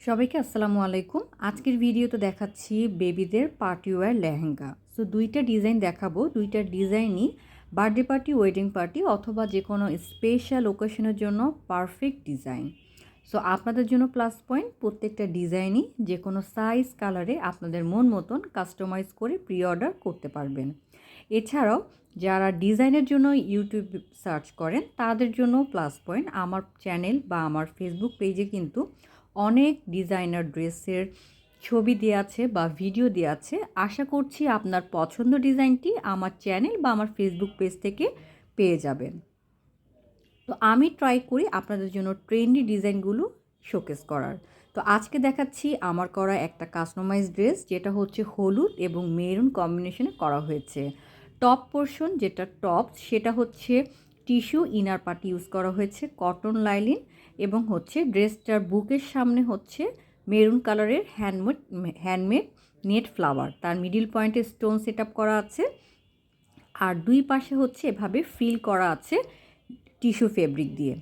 সবাইকে আসসালামু আলাইকুম। আজকের ভিডিওতে দেখাচ্ছি বেবিদের পার্টি ওয়্যার লেহেঙ্গা। সো দুইটা ডিজাইন দেখাবো। দুইটা ডিজাইনই বার্থডে পার্টি, ওয়েডিং পার্টি অথবা যে কোনো স্পেশাল ওকেশনের জন্য পারফেক্ট ডিজাইন। সো আপনাদের জন্য প্লাস পয়েন্ট, প্রত্যেকটা ডিজাইনই যে কোনো সাইজ কালারে আপনাদের মন মতন কাস্টমাইজ করে প্রি অর্ডার করতে পারবেন। এছাড়াও যারা ডিজাইনের জন্য ইউটিউব সার্চ করেন তাদের জন্য প্লাস পয়েন্ট, আমার চ্যানেল বা আমার ফেসবুক পেজে কিন্তু অনেক ডিজাইনার ড্রেসের ছবি দেওয়া আছে বা ভিডিও দেওয়া আছে। আশা করছি আপনার পছন্দ ডিজাইনটি আমার চ্যানেল বা আমার ফেসবুক পেজ থেকে পেয়ে যাবেন। তো আমি ট্রাই করি আপনাদের জন্য ট্রেন্ডি ডিজাইনগুলো শোকেস করার। তো আজকে দেখাচ্ছি আমার করা একটা কাস্টমাইজ ড্রেস, যেটা হচ্ছে হলুদ এবং মেরুন কম্বিনেশনে করা হয়েছে। টপ পোর্শন যেটা টপ সেটা হচ্ছে টিস্যু ইনার পার্ট ইউজ করা হয়েছে, কটন লাইলিন, এবং হচ্ছে ড্রেসটার বুকের সামনে হচ্ছে মেরুন কালারের হ্যান্ডমেড নেট ফ্লাওয়ার, তার মিডিল পয়েন্টে স্টোন সেট আপ করা আছে, আর দুই পাশে হচ্ছে এভাবে ফিল করা আছে টিস্যু ফেব্রিক দিয়ে।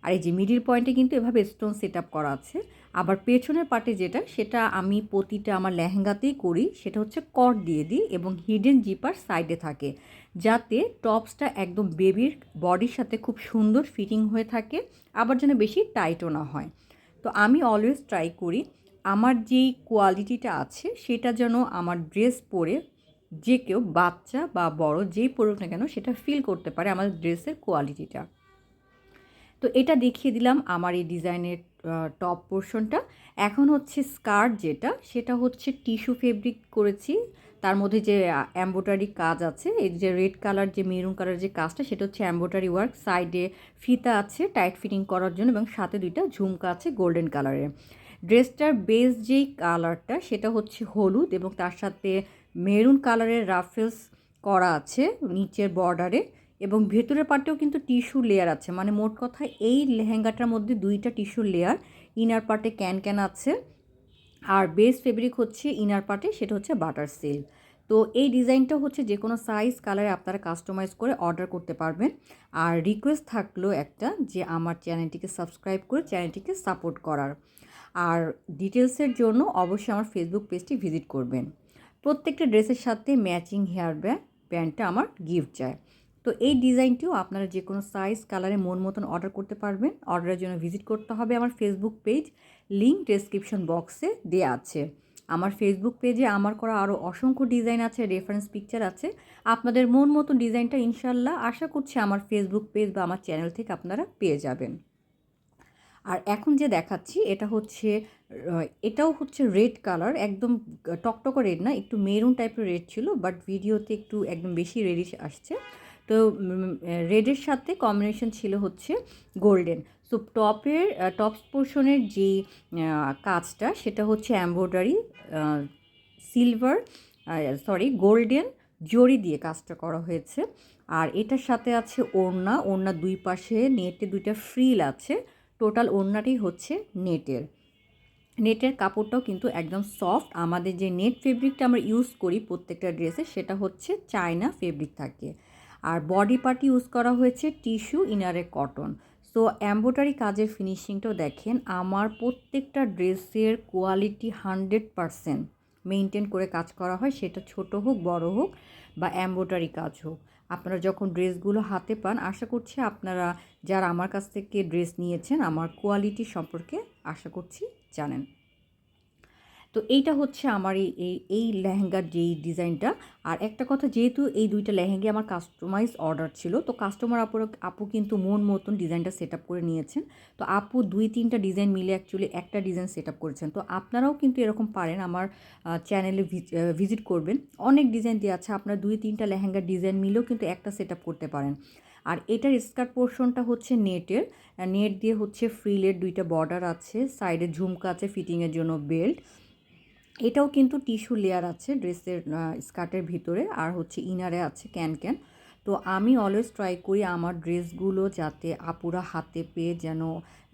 আর এই যে মিডিল পয়েন্টে কিন্তু এভাবে স্টোন সেট আপ করা আছে। আবার পেছনের পার্টে সেটা আমি প্রতিটা আমার লেহেঙ্গাতেই করি, সেটা হচ্ছে কট দিয়ে দিই এবং হিডেন জিপার সাইডে থাকে, যাতে টপসটা একদম বেবির বডির সাথে খুব সুন্দর ফিটিং হয়ে থাকে, আবার যেন বেশি টাইটও না হয়। তো আমি অলওয়েজ ট্রাই করি আমার যেই কোয়ালিটিটা আছে সেটা যেন আমার ড্রেস পরে যে কেউ, বাচ্চা বা বড়, যেই পরুক না কেন, সেটা ফিল করতে পারে আমার ড্রেসের কোয়ালিটিটা। তো এটা দেখিয়ে দিলাম আমার এই ডিজাইনের টপ পোর্শনটা। এখন হচ্ছে স্কার্ট, সেটা হচ্ছে টিস্যু ফেব্রিক করেছি, তার মধ্যে যে এমব্রয়ডারি কাজ আছে, এই যে রেড কালার যে মেরুন কালার যে কাজটা সেটা হচ্ছে এমব্রয়ডারি ওয়ার্ক, সাইডে ফিতা আছে টাইট ফিটিং করার জন্য এবং সাথে দুইটা ঝুমকা আছে গোল্ডেন কালারের। ড্রেসটার বেস যেই কালারটা সেটা হচ্ছে হলুদ এবং তার সাথে মেরুন কালারের রাফেলস করা আছে নিচের বর্ডারে, এবং ভেতরের পার্টেও কিন্তু টিস্যু লেয়ার আছে। মানে মোট কথা এই লেহেঙ্গাটার মধ্যে দুইটা টিস্যু লেয়ার, ইনার পার্টে ক্যান আছে, আর বেস ফেব্রিক হচ্ছে ইনার পার্টে সেটা হচ্ছে বাটার সিল্ক। তো এই ডিজাইনটা হচ্ছে যে কোনো সাইজ কালারে আপনারা কাস্টমাইজ করে অর্ডার করতে পারবেন। আর রিকোয়েস্ট থাকলো একটা, যে আমার চ্যানেলটিকে সাবস্ক্রাইব করে চ্যানেলটিকে সাপোর্ট করার। আর ডিটেলসের জন্য অবশ্যই আমার ফেসবুক পেজটি ভিজিট করবেন। প্রত্যেকটা ড্রেসের সাথে ম্যাচিং হেয়ার ব্যান্ডটা আমার গিফট চাই। তো এই ডিজাইনটিও আপনারা যে কোনো সাইজ কালারে মন মতন অর্ডার করতে পারবেন। অর্ডারের জন্য ভিজিট করতে হবে আমার ফেসবুক পেজ, লিঙ্ক ডেসক্রিপশন বক্সে দেওয়া আছে। আমার ফেসবুক পেজে আমার করা আরও অসংখ্য ডিজাইন আছে, রেফারেন্স পিকচার আছে। আপনাদের মন মতন ডিজাইনটা ইনশাল্লাহ আশা করছি আমার ফেসবুক পেজ বা আমার চ্যানেল থেকে আপনারা পেয়ে যাবেন। আর এখন যে দেখাচ্ছি এটাও হচ্ছে রেড কালার, একদম টকটকা রেড না, একটু মেরুন টাইপের রেড ছিল, বাট ভিডিওতে একটু একদম বেশি রেডিশ আসছে। তো রেডের সাথে কম্বিনেশন ছিল হচ্ছে গোল্ডেন। সো টপস পোর্শনের যেই কাজটা সেটা হচ্ছে এমব্রয়ডারি গোল্ডেন জরি দিয়ে কাজটা করা হয়েছে। আর এটার সাথে আছে ওড়না দুই পাশে নেটে দুইটা ফ্রিল আছে। টোটাল ওড়নাটাই হচ্ছে নেটের কাপড়টাও কিন্তু একদম সফট। আমাদের যে নেট ফেব্রিকটা আমরা ইউজ করি প্রত্যেকটা ড্রেসে সেটা হচ্ছে চায়না ফেব্রিক থাকে। আর বডি পার্ট ইউজ করা হয়েছে টিস্যু ইনারে কটন। সো এমব্রয়ডারি কাজের ফিনিশিংটাও দেখেন, আমার প্রত্যেকটা ড্রেসের কোয়ালিটি 100% মেনটেন করে কাজ করা হয়, সেটা ছোট হোক, বড় হোক বা এমব্রয়ডারি কাজ হোক। আপনারা যখন ড্রেসগুলো হাতে পান, আশা করছি আপনারা যারা আমার কাছ থেকে ড্রেস নিয়েছেন আমার কোয়ালিটি সম্পর্কে আশা করছি জানেন। তো এইটা হচ্ছে আমার এই লেহেঙ্গার যেই ডিজাইনটা। আর একটা কথা, যেহেতু এই দুইটা লেহেঙ্গা আমার কাস্টমাইজ অর্ডার ছিল, তো কাস্টমার আপু কিন্তু মন মতন ডিজাইনটা সেট আপ করে নিয়েছেন। তো আপু 2-3টা ডিজাইন মিলে অ্যাকচুয়ালি একটা ডিজাইন সেট আপ করেছেন। তো আপনারাও কিন্তু এরকম পারেন, আমার চ্যানেলে ভিজিট করবেন, অনেক ডিজাইন দেওয়া আছে, আপনারা 2-3টা লেহেঙ্গার ডিজাইন মিলেও কিন্তু একটা সেট আপ করতে পারেন। আর এটার স্কার্ট পোর্শনটা হচ্ছে নেট দিয়ে হচ্ছে ফ্রিলের দুইটা বর্ডার আছে, সাইডে ঝুমকা আছে ফিটিংয়ের জন্য বেল্ট। এটাও কিন্তু টিস্যু লেয়ার আছে ড্রেসের স্কার্টের ভিতরে, আর হচ্ছে ইনারে আছে ক্যান। তো আমি অলওয়েজ ট্রাই করি আমার ড্রেসগুলো যাতে আপুরা হাতে পেয়ে যেন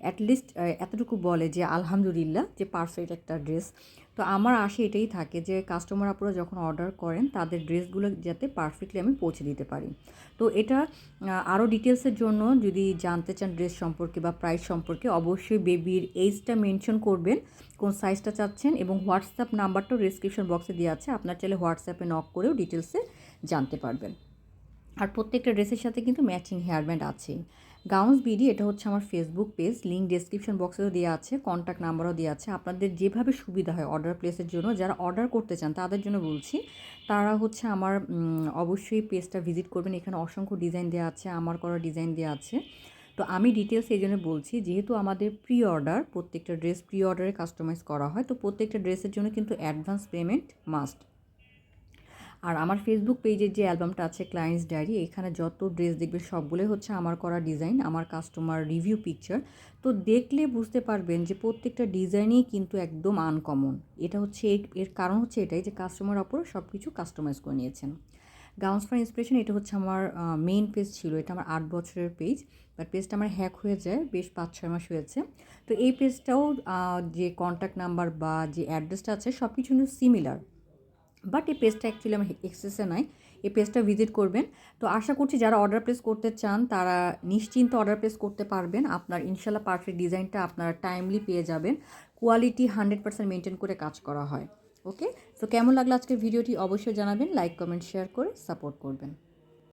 অ্যাটলিস্ট এতটুকু বলে যে আলহামদুলিল্লাহ, যে পারফেক্ট একটা ড্রেস। তো আমার আশা এটাই থাকে যে কাস্টমার আপুরা যখন অর্ডার করেন তাদের ড্রেসগুলো যাতে পারফেক্টলি আমি পৌঁছে দিতে পারি। তো এটা আরও ডিটেলসের জন্য যদি জানতে চান ড্রেস সম্পর্কে বা প্রাইস সম্পর্কে, অবশ্যই বেবির এইজটা মেনশন করবেন, কোন সাইজটা চাচ্ছেন, এবং হোয়াটসঅ্যাপ নাম্বারটাও ডেসক্রিপশন বক্সে দেওয়া আছে, আপনার চাইলে হোয়াটসঅ্যাপে নক করেও ডিটেলসে জানতে পারবেন। আর প্রত্যেকটা ড্রেসের সাথে কিন্তু ম্যাচিং হেয়ারব্যান্ড আছেই। গাউন্স বিডি এটা হচ্ছে আমার ফেসবুক পেজ, লিঙ্ক ডেসক্রিপশন বক্সেও দেওয়া আছে, কন্ট্যাক্ট নাম্বারও দেওয়া আছে। আপনাদের যেভাবে সুবিধা হয় অর্ডার প্লেসের জন্য, যারা অর্ডার করতে চান তাদের জন্য বলছি, তারা হচ্ছে আমার অবশ্যই পেজটা ভিজিট করবেন। এখানে অসংখ্য ডিজাইন দেওয়া আছে, আমার করা ডিজাইন দেওয়া আছে। তো আমি ডিটেলস এই জন্য বলছি, যেহেতু আমাদের প্রি অর্ডার, প্রত্যেকটা ড্রেস প্রি অর্ডারে কাস্টমাইজ করা হয়, তো প্রত্যেকটা ড্রেসের জন্য কিন্তু অ্যাডভান্স পেমেন্ট মাস্ট। আর আমার ফেসবুক পেজের যে অ্যালবামটা আছে ক্লায়েন্টস ডায়েরি, এখানে যত ড্রেস দেখবে সবগুলোই হচ্ছে আমার করা ডিজাইন, আমার কাস্টমার রিভিউ পিকচার। তো দেখলে বুঝতে পারবেন যে প্রত্যেকটা ডিজাইনই কিন্তু একদম আনকমন। এটা হচ্ছে এর কারণ হচ্ছে এটাই যে কাস্টমার ওপর সব কিছু কাস্টমাইজ করে নিয়েছেন। গাউন্স ফর ইন্সপিরেশন এটা হচ্ছে আমার মেইন পেজ ছিল, এটা আমার 8 বছরের পেজ, বাট পেজটা আমার হ্যাক হয়ে যায় বেশ 5-6 মাস হয়েছে। তো এই পেজটাও যে কন্ট্যাক্ট নাম্বার বা যে অ্যাড্রেসটা আছে সব কিছু কিন্তু সিমিলার, বাট এই পেজটা অ্যাকচুয়ালি আমার এক্সেসে নাই। এই পেজটা ভিজিট করবেন। তো আশা করছি যারা অর্ডার প্লেস করতে চান তারা নিশ্চিন্তে অর্ডার প্লেস করতে পারবেন। আপনার ইনশাল্লাহ পারফেক্ট ডিজাইনটা আপনারা টাইমলি পেয়ে যাবেন। কোয়ালিটি 100% মেনটেন করে কাজ করা হয়। ওকে, তো কেমন লাগলো আজকের ভিডিওটি অবশ্যই জানাবেন, লাইক কমেন্ট শেয়ার করে সাপোর্ট করবেন।